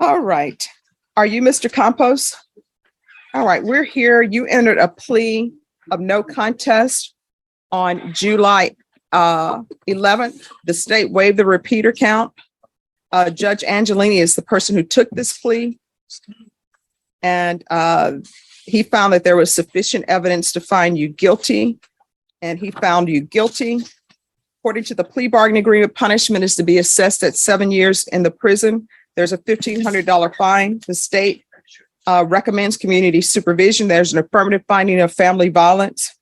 All right. Are you Mr. Campos? All right, we're here. You entered a plea of no contest on July 11th. The state waived the repeater count. Judge Angelini is the person who took this plea. And he found that there was sufficient evidence to find you guilty, and he found you guilty. According to the plea bargaining agreement, punishment is to be assessed at 7 years in the prison. There's a $1,500 fine. The state recommends community supervision. There's an affirmative finding of family violence.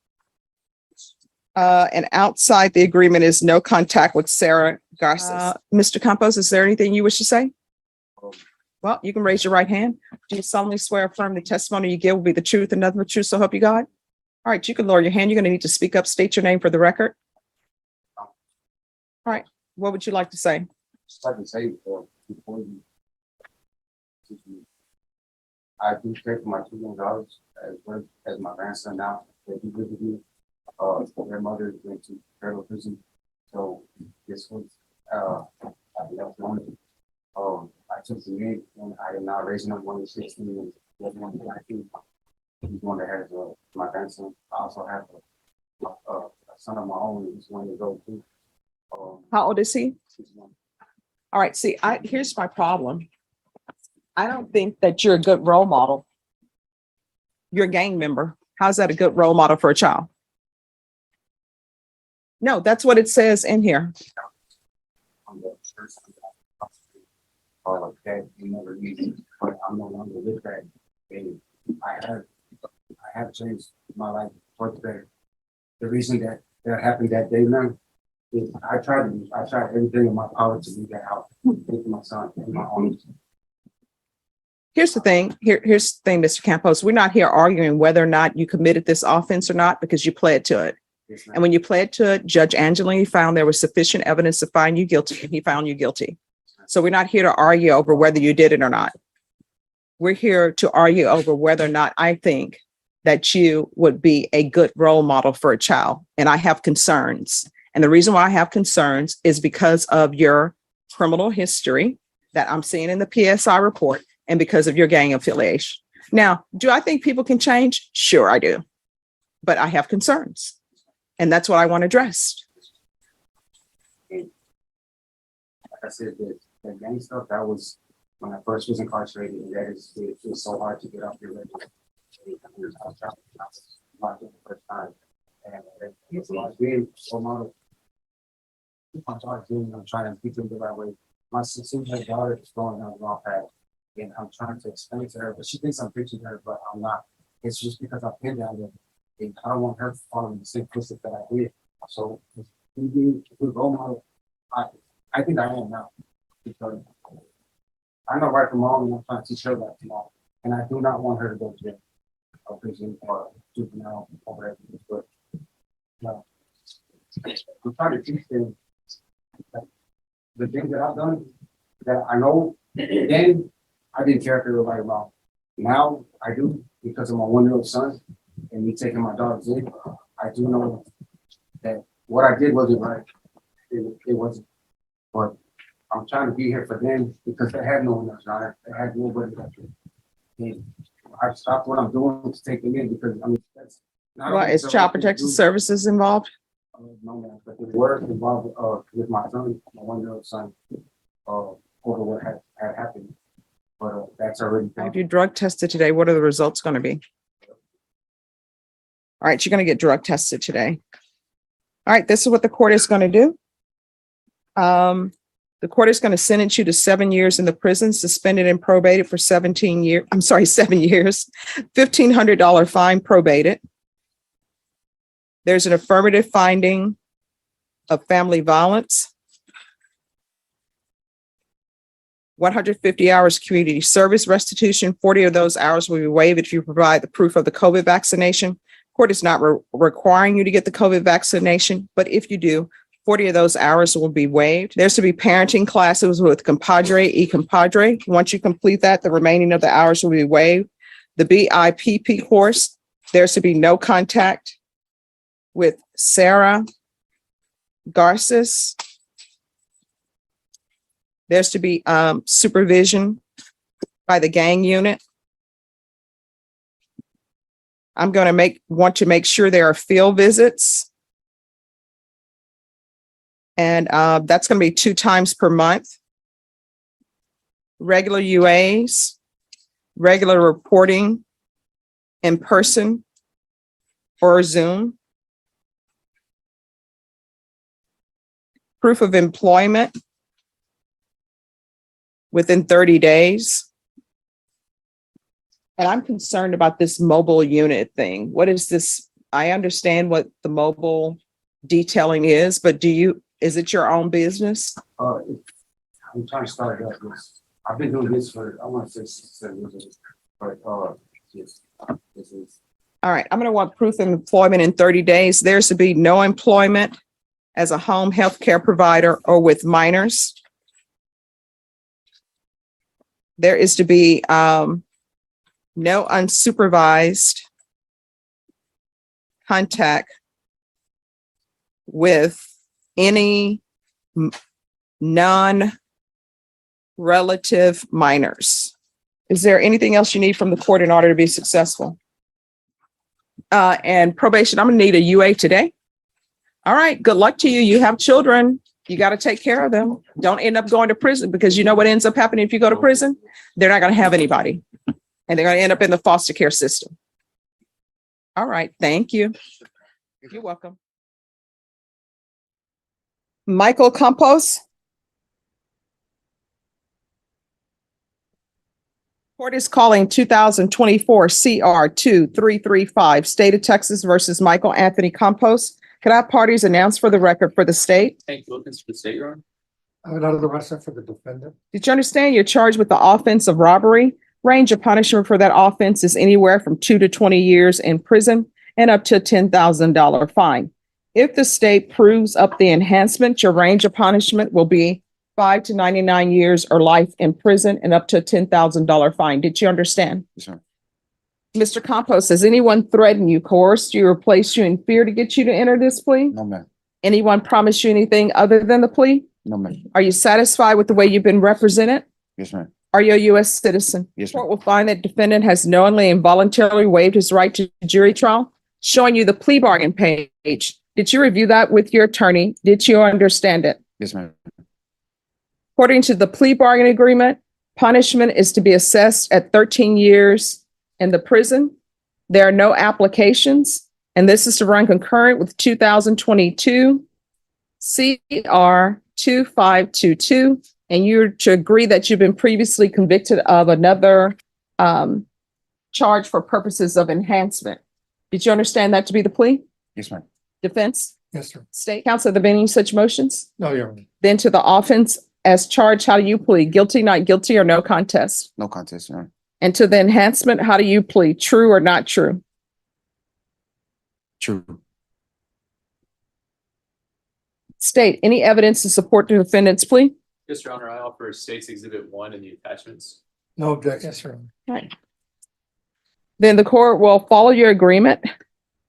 And outside the agreement is no contact with Sarah Garces. Mr. Campos, is there anything you wish to say? Well, you can raise your right hand. Do you solemnly swear or affirm the testimony you give will be the truth and nothing but truth, so help you God? All right, you can lower your hand. You're going to need to speak up, state your name for the record. All right, what would you like to say? Just like to say, before you, I do care for my 2 young daughters as well as my grandson now. They do live with me. Their mother went to federal prison, so this was I took the name and I am now raising up one of 16 and the other one that I think he's one that has my grandson. I also have a son of my own who's 1 year old too. How old is he? All right, see, here's my problem. I don't think that you're a good role model. You're a gang member. How's that a good role model for a child? No, that's what it says in here. That you never needed, but I'm no longer with that. And I have changed my life for the better. The reason that happened that day, man, is I tried everything in my power to do that out with my son and my arms. Here's the thing. Here's the thing, Mr. Campos. We're not here arguing whether or not you committed this offense or not, because you pled to it. Yes, and when you pled to it, Judge Angelini found there was sufficient evidence to find you guilty, and he found you guilty. So we're not here to argue over whether you did it or not. We're here to argue over whether or not I think that you would be a good role model for a child. And I have concerns. And the reason why I have concerns is because of your criminal history that I'm seeing in the PSI report and because of your gang affiliation. Now, do I think people can change? Sure, I do. But I have concerns. And that's what I want addressed. Like I said, the gang stuff, that was when I first was incarcerated, and it was so hard to get off your regular. I was locked in the first time, and it's a lot of being so model. I'm trying to teach them the right way. My sister's daughter is going down the wrong path, and I'm trying to explain to her, but she thinks I'm preaching to her, but I'm not. It's just because I've been down there, and I don't want her following the same footsteps that I did. So, if we do a good role model, I think I am now. Because I know right from wrong, and I'm trying to teach her that tomorrow. And I do not want her to go to jail or prison or juvenile or whatever. But no, I'm trying to teach them that the things that I've done, that I know then I didn't care if they were right or wrong. Now I do, because of my 1-year-old son and me taking my daughters in. I do know that what I did wasn't right. It wasn't. But I'm trying to be here for them because they had no one else. They had nobody else. And I stopped what I'm doing to take them in because I mean that's not. Well, is Child Protective Services involved? No, man, but they were involved with my son, my 1-year-old son, over what had happened. But that's already done. If you drug tested today, what are the results going to be? All right, you're going to get drug tested today. All right, this is what the court is going to do. The court is going to sentence you to 7 years in the prison, suspended and probated for 7 years, $1,500 fine probated. There's an affirmative finding of family violence. 150 hours community service restitution. 40 of those hours will be waived if you provide the proof of the COVID vaccination. Court is not requiring you to get the COVID vaccination, but if you do, 40 of those hours will be waived. There's to be parenting classes with compadre, e-compadre. Once you complete that, the remaining of the hours will be waived. The BIPP course, there's to be no contact with Sarah Garces. There's to be supervision by the gang unit. I'm going to want to make sure there are field visits. And that's going to be 2 times per month. Regular UAs, regular reporting in person or Zoom. Proof of employment within 30 days. And I'm concerned about this mobile unit thing. What is this? I understand what the mobile detailing is, but is it your own business? I'm trying to start that. I've been doing this for, I want to say 7 years, but, yes, this is. All right, I'm going to want proof of employment in 30 days. There's to be no employment as a home health care provider or with minors. There is to be no unsupervised contact with any non-relative minors. Is there anything else you need from the court in order to be successful? And probation, I'm gonna need a UA today. All right, good luck to you. You have children. You got to take care of them. Don't end up going to prison, because you know what ends up happening if you go to prison? They're not going to have anybody, and they're going to end up in the foster care system. All right, thank you. You're welcome. Michael Campos. Court is calling 2024 CR 2335, State of Texas versus Michael Anthony Campos. Could I have parties announced for the record for the state? Hank Wilkins for the state, Your Honor. I would order the arrest for the defendant. Did you understand you're charged with the offense of robbery? Range of punishment for that offense is anywhere from 2 to 20 years in prison and up to a $10,000 fine. If the state proves up the enhancement, your range of punishment will be 5 to 99 years or life in prison and up to a $10,000 fine. Did you understand? Yes, sir. Mr. Campos, has anyone threatened you, coerced you, or placed you in fear to get you to enter this plea? No, ma'am. Anyone promised you anything other than the plea? No, ma'am. Are you satisfied with the way you've been represented? Yes, ma'am. Are you a U.S. citizen? Yes, Court ma'am. will find that defendant has knowingly and voluntarily waived his right to jury trial, showing you the plea bargain page. Did you review that with your attorney? Did you understand it? Yes, ma'am. According to the plea bargain agreement, punishment is to be assessed at 13 years in the prison. There are no applications, and this is to run concurrent with 2022 CR 2522, and you're to agree that you've been previously convicted of another charge for purposes of enhancement. Did you understand that to be the plea? Yes, ma'am. Defense? Yes, sir. State counsel, have there been any such motions? No, Your Honor. Then to the offense as charged, how do you plead? Guilty, not guilty, or no contest? No contest, Your Honor. And to the enhancement, how do you plead? True or not true? True. State, any evidence to support the defendant's plea? Yes, Your Honor, I offer State's Exhibit 1 and the attachments. No objection. Yes, Your Honor. Then the court will follow your agreement,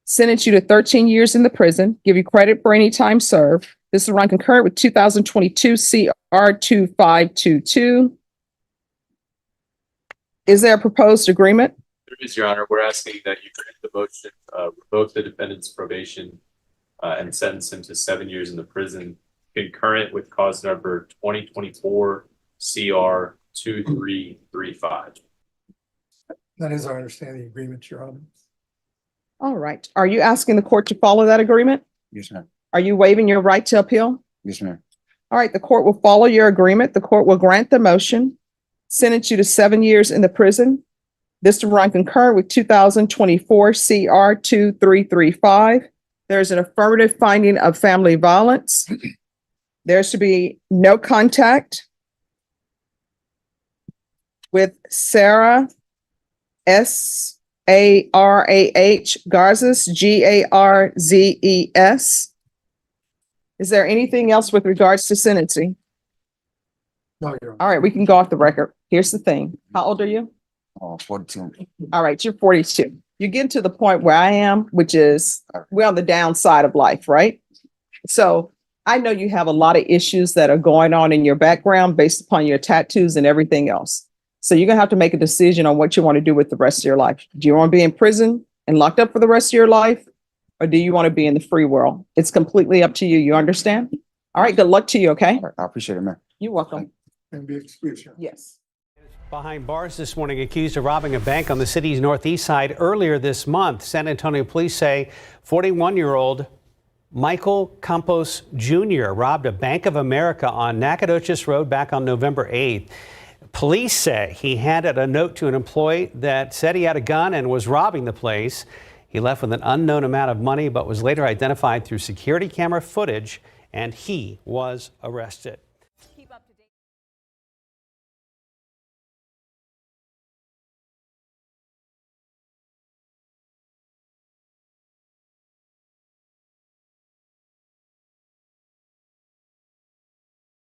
sentence you to 13 years in the prison, give you credit for any time served. This will run concurrent with 2022 CR 2522. Is there a proposed agreement? There is, Your Honor. We're asking that you grant the motion, revoke the defendant's probation, and sentence him to 7 years in the prison, concurrent with cause number 2024 CR 2335. That is our understanding agreement, Your Honor. All right. Are you asking the court to follow that agreement? Yes, ma'am. Are you waiving your right to appeal? Yes, ma'am. All right, the court will follow your agreement. The court will grant the motion, sentence you to 7 years in the prison. This to run concurrent with 2024 CR 2335. There's an affirmative finding of family violence. There's to be no contact with Sarah Sarah Garzes, Garzes. Is there anything else with regards to sentencing? No, Your Honor. All right, we can go off the record. Here's the thing. How old are you? 42. All right, you're 42. You're getting to the point where I am, which is we're on the downside of life, right? So I know you have a lot of issues that are going on in your background based upon your tattoos and everything else. So you're gonna have to make a decision on what you want to do with the rest of your life. Do you want to be in prison and locked up for the rest of your life? Or do you want to be in the free world? It's completely up to you. You understand? All right, good luck to you, okay? All right, I appreciate it, man. You're welcome. And be excused. Yes. Behind bars this morning, accused of robbing a bank on the city's northeast side earlier this month. San Antonio police say 41-year-old Michael Campos Jr. robbed a Bank of America on Nacogdoches Road back on November 8th. Police say he handed a note to an employee that said he had a gun and was robbing the place. He left with an unknown amount of money, but was later identified through security camera footage, and he was arrested. Keep up to date.